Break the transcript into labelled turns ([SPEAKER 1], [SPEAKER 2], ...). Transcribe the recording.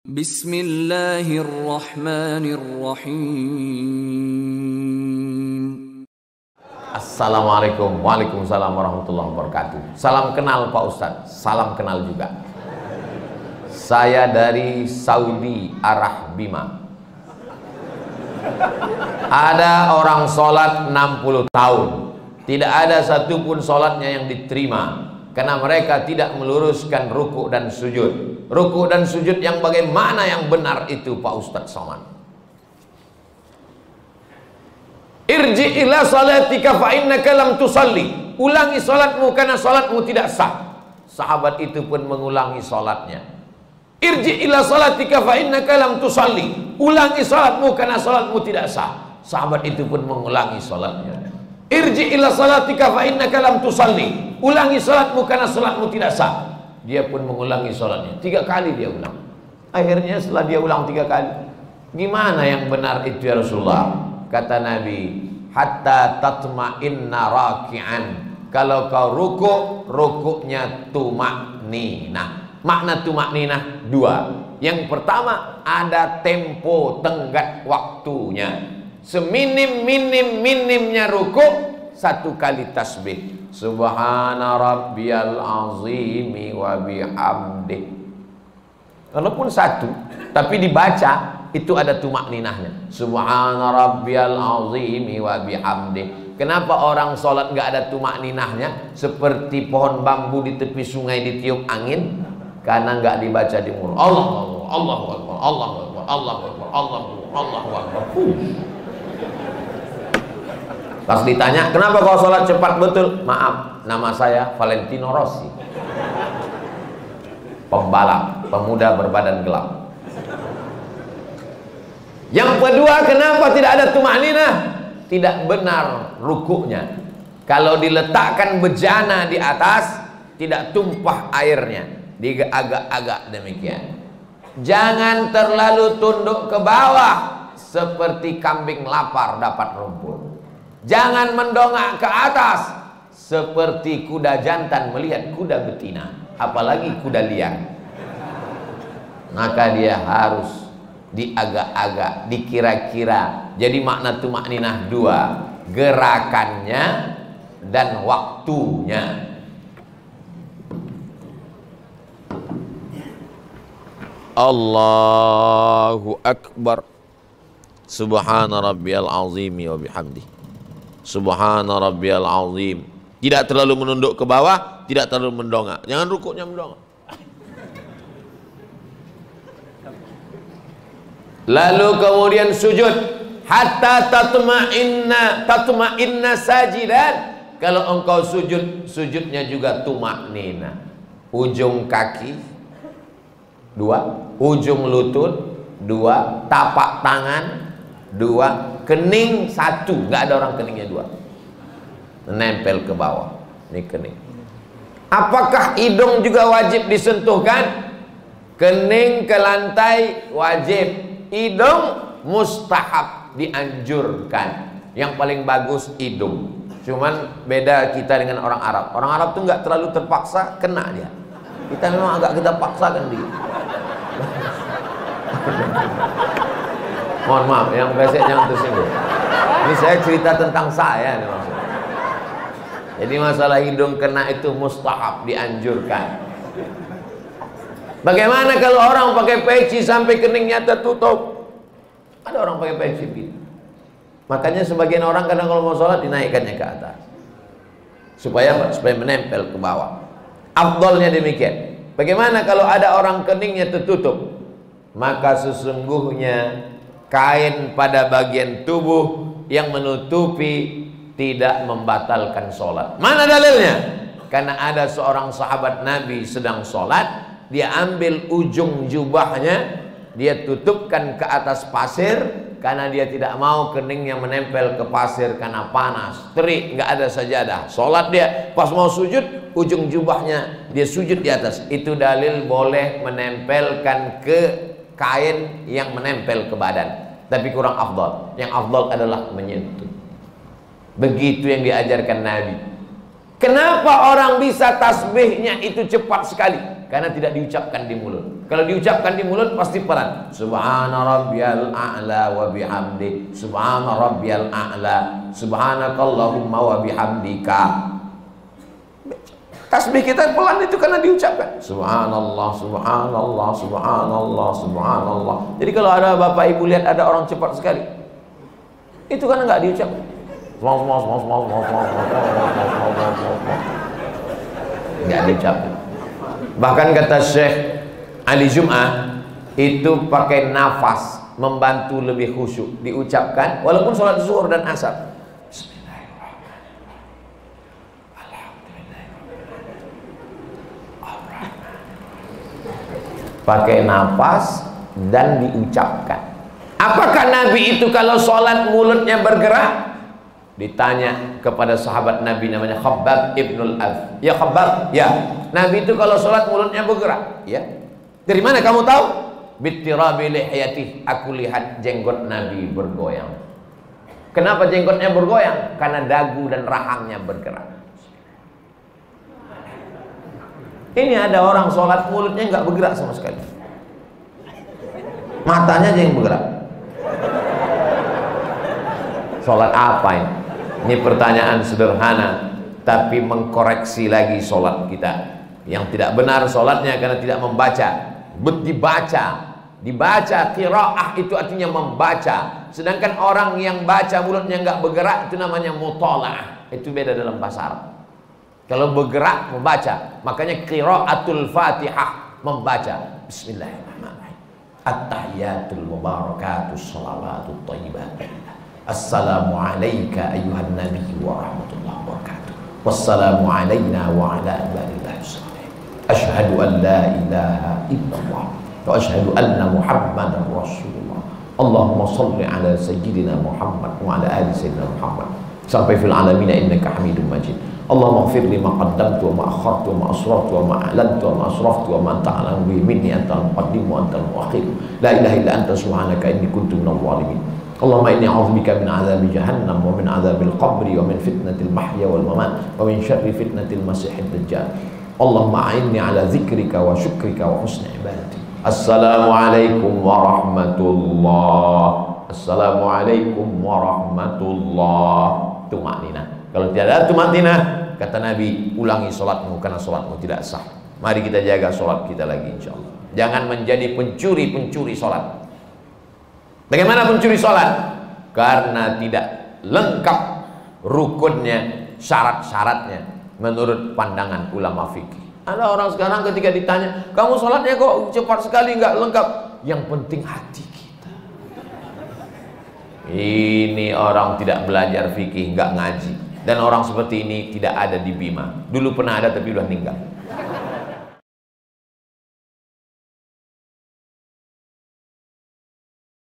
[SPEAKER 1] Bismillahirrahmanirrahim.
[SPEAKER 2] Assalamualaikum, waalaikumsalam warahmatullahi wabarakatuh. Salam kenal Pak Ustadz, salam kenal juga. Saya dari Saudi Arabia. Ada orang sholat 60 tahun, tidak ada satupun sholatnya yang diterima karena mereka tidak meluruskan ruku dan sujud. Ruku dan sujud yang bagaimana yang benar itu Pak Ustadz Somad? Irji ila salatika fa innaka lam tusalli. Ulangi salatmu karena salatmu tidak sah. Sahabat itu pun mengulangi salatnya. Irji ila salatika fa innaka lam tusalli. Ulangi salatmu karena salatmu tidak sah. Sahabat itu pun mengulangi salatnya. Irji ila salatika fa innaka lam tusalli. Ulangi salatmu karena salatmu tidak sah. Dia pun mengulangi salatnya. 3 kali dia ulang. Akhirnya setelah dia ulang 3 kali, gimana yang benar itu ya Rasulullah? Kata Nabi, hatta tatma'inna raki'an. Kalau kau rukuknya tumakninah. Makna tumakninah 2. Yang pertama, ada tempo tenggat waktunya. Seminim-minimnya rukuk 1 kali tasbih. Subhana rabbiyal azimi wa bihamdih. Walaupun 1, tapi dibaca itu ada tumakninahnya. Subhana rabbiyal azimi wa bihamdih. Kenapa orang sholat nggak ada tumakninahnya? Seperti pohon bambu di tepi sungai ditiup angin, karena nggak dibaca di mulut. Allahu Akbar, Allahu Akbar, Allahu Akbar, Allahu Akbar, Allahu Akbar. Pas ditanya, kenapa kau sholat cepat betul? Maaf, nama saya Valentino Rossi, pembalap, pemuda berbadan gelap. Yang kedua, kenapa tidak ada tumakninah? Tidak benar rukuknya. Kalau diletakkan bejana di atas, tidak tumpah airnya, diagak-agak demikian. Jangan terlalu tunduk ke bawah seperti kambing lapar dapat rumput. Jangan mendongak ke atas seperti kuda jantan melihat kuda betina, apalagi kuda liar. Maka dia harus diagak-agak, dikira-kira. Jadi makna tumakninah 2, gerakannya dan waktunya. Allahu Akbar. Subhana rabbiyal azimi wa bihamdih. Subhana rabbiyal azim. Tidak terlalu menunduk ke bawah, tidak terlalu mendongak. Jangan rukuknya mendongak. Lalu kemudian sujud hatta tatma'inna sajidan. Kalau engkau sujud, sujudnya juga tumaknina. Ujung kaki 2, ujung lutut 2, tapak tangan 2, kening 1. Nggak ada orang keningnya 2. Menempel ke bawah. Ini kening. Apakah hidung juga wajib disentuhkan? Kening ke lantai wajib. Hidung mustahab, dianjurkan. Yang paling bagus hidung. Cuman beda kita dengan orang Arab. Orang Arab tuh nggak terlalu terpaksa, kena dia. Kita memang agak kita paksakan dia. Mohon maaf, yang besek jangan tersinggung. Ini saya cerita tentang saya nih maksudnya. Jadi masalah hidung kena itu mustahab, dianjurkan. Bagaimana kalau orang pakai peci sampai keningnya tertutup? Ada orang pakai peci gitu. Makanya sebagian orang kadang kalau mau sholat dinaikkannya ke atas. Supaya menempel ke bawah. Afdolnya demikian. Bagaimana kalau ada orang keningnya tertutup? Maka sesungguhnya kain pada bagian tubuh yang menutupi tidak membatalkan sholat. Mana dalilnya? Karena ada seorang sahabat Nabi sedang sholat, dia ambil ujung jubahnya, dia tutupkan ke atas pasir karena dia tidak mau keningnya menempel ke pasir karena panas, terik, nggak ada sajadah. Sholat dia, pas mau sujud, ujung jubahnya dia sujud di atas. Itu dalil boleh menempelkan ke kain yang menempel ke badan, tapi kurang afdal. Yang afdal adalah menyentuh. Begitu yang diajarkan Nabi. Kenapa orang bisa tasbihnya itu cepat sekali? Karena tidak diucapkan di mulut. Kalau diucapkan di mulut pasti pelan. Subhana rabbiyal a'la wa bihamdi. Subhana rabbiyal a'la. Subhanakallahumma wa bihamdika. Tasbih kita pelan itu karena diucapkan. Subhanallah, subhanallah, subhanallah, subhanallah. Jadi kalau ada bapak ibu lihat ada orang cepat sekali, itu karena nggak diucapkan. Nggak diucapkan. Bahkan kata Syekh Ali Jum'ah, itu pakai nafas membantu lebih khusyuk diucapkan walaupun sholat zuhur dan asar. Pakai nafas dan diucapkan. Apakah Nabi itu kalau sholat mulutnya bergerak? Ditanya kepada sahabat Nabi namanya Khabbab ibnul Al. Ya Khabbab, ya. Nabi itu kalau sholat mulutnya bergerak. Ya. Dari mana kamu tahu? Bittirabi lihiyatih. Aku lihat jenggot Nabi bergoyang. Kenapa jenggotnya bergoyang? Karena dagu dan rahangnya bergerak. Ini ada orang sholat mulutnya nggak bergerak sama sekali, matanya aja yang bergerak. Sholat apa ini? Ini pertanyaan sederhana, tapi mengkoreksi lagi sholat kita. Yang tidak benar sholatnya karena tidak membaca. Dibaca qiraah itu artinya membaca. Sedangkan orang yang baca mulutnya nggak bergerak itu namanya mutalaah. Itu beda dalam bahasa Arab. Kalau bergerak membaca, makanya qiraatul Fatihah membaca. Bismillahirrahmanirrahim. At-tahiyatul mubarakatus shalawatut thayyibat. Assalamu alayka ayyuhan nabiyyu wa rahmatullahi wa barakatuh. Wassalamu alayna wa ala ibadillahi shalihin. Asyhadu an la ilaha illallah wa asyhadu anna Muhammadar Rasulullah. Allahumma shalli ala sayyidina Muhammad wa ala ali sayyidina Muhammad. Sampai fil alamin innaka Hamidum Majid. Allahumma ighfir li ma qaddamtu wa ma akhartu wa ma asraftu wa ma a'lantu wa ma asraftu wa ma anta a'lamu bihi minni antal muqaddim wa antal muakhir. La ilaha illa anta subhanaka inni kuntu minadh dhalimin. Allahumma inni a'udzubika min 'adzabi jahannam wa min 'adzabil qabri wa min fitnatil mahya wal mamat wa min syarri fitnatil masiihid dajjal. Allahumma a'inni 'ala dzikrika wa syukrika wa husni ibadati. Assalamualaikum warahmatullahi. Assalamualaikum warahmatullahi. Tumanina. Kalau tidak ada tumanina, kata Nabi, ulangi sholatmu karena sholatmu tidak sah. Mari kita jaga sholat kita lagi insyaallah. Jangan menjadi pencuri-pencuri sholat. Bagaimana pencuri sholat? Karena tidak lengkap rukunnya, syarat-syaratnya menurut pandangan ulama fikih. Ada orang sekarang ketika ditanya, kamu sholatnya kok cepat sekali, nggak lengkap. Yang penting hati kita. Ini orang tidak belajar fikih, nggak ngaji. Dan orang seperti ini tidak ada di Bima. Dulu pernah ada tapi udah meninggal.